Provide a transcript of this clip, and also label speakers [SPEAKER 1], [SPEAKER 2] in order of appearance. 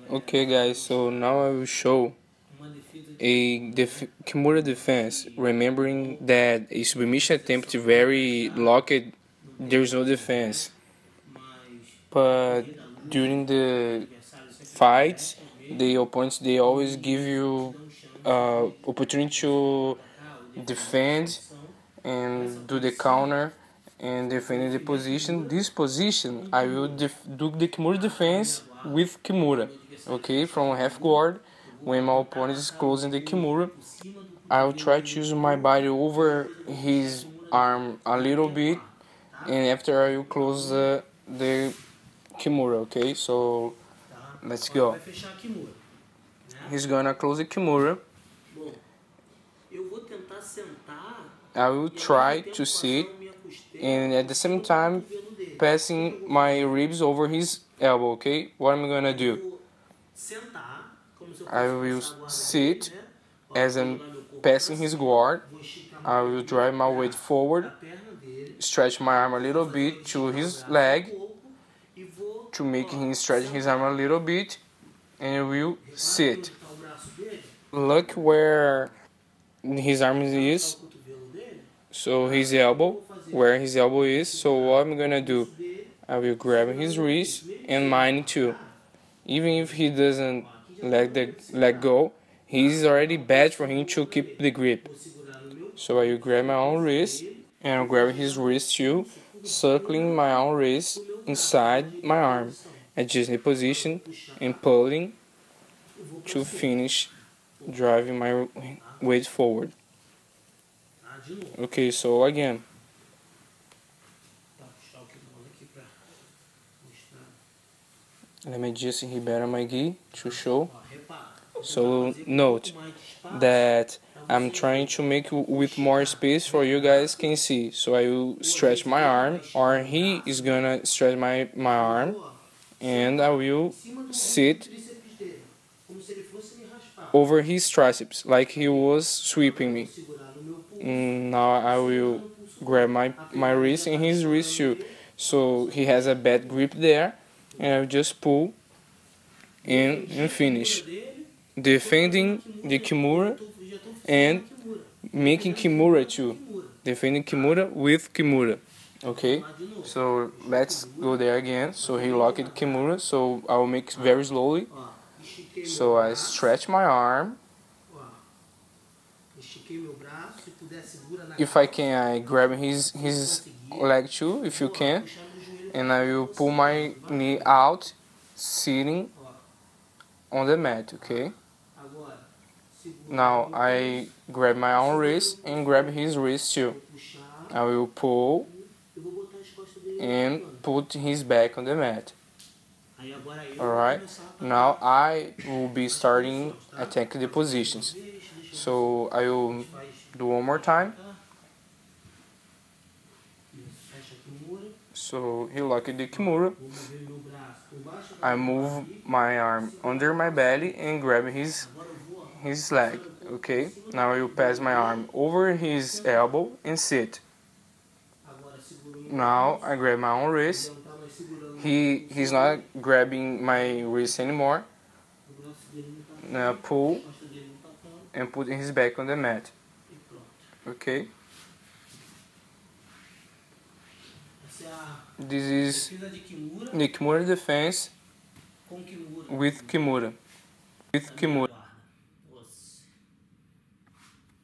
[SPEAKER 1] Okay guys, so now I will show a Kimura defense, remembering that a submission attempt very locked, there is no defense. But during the fights, the opponents, they always give you opportunity to defend and do the counter and defend the position. This position, I will do the Kimura defense with Kimura, okay, from half guard. When my opponent is closing the Kimura, I'll try to use my body over his arm a little bit, and after I will close the Kimura, okay? So let's go. He's gonna close the Kimura. I will try to sit and at the same time passing my ribs over his elbow, okay? What am I gonna do? I will sit as I'm passing his guard. I will drive my weight forward, stretch my arm a little bit to his leg to make him stretch his arm a little bit, and I will sit. Look where his arm is, so his elbow, where his elbow is. So what I'm gonna do, I will grab his wrist and mine too. Even if he doesn't let go, he's already bad for him to keep the grip. So I will grab my own wrist and I'll grab his wrist too, circling my own wrist inside my arm, adjust the position and pulling to finish driving my weight forward. Okay, so again. Let me adjust here better my gi to show. So note that I'm trying to make with more space for you guys can see. So I will stretch my arm, or he is gonna stretch my arm, and I will sit over his triceps like he was sweeping me. Now I will grab my wrist and his wrist too. So he has a bad grip there, and I'll just pull and finish. Defending the Kimura and making Kimura too. Defending Kimura with Kimura. Okay, so let's go there again. So he locked Kimura, so I will make very slowly. So I stretch my arm. If I can, I grab his leg too, if you can. And I will pull my knee out, sitting on the mat, okay? Now I grab my own wrist and grab his wrist too. I will pull and put his back on the mat. Alright, now I will be starting attacking the positions. So I will do one more time. So he locked the Kimura. I move my arm under my belly and grab his leg. Okay, now I will pass my arm over his elbow and sit. Now I grab my own wrist. He's not grabbing my wrist anymore. Now pull and put his back on the mat. Okay. This is the Kimura defense with Kimura.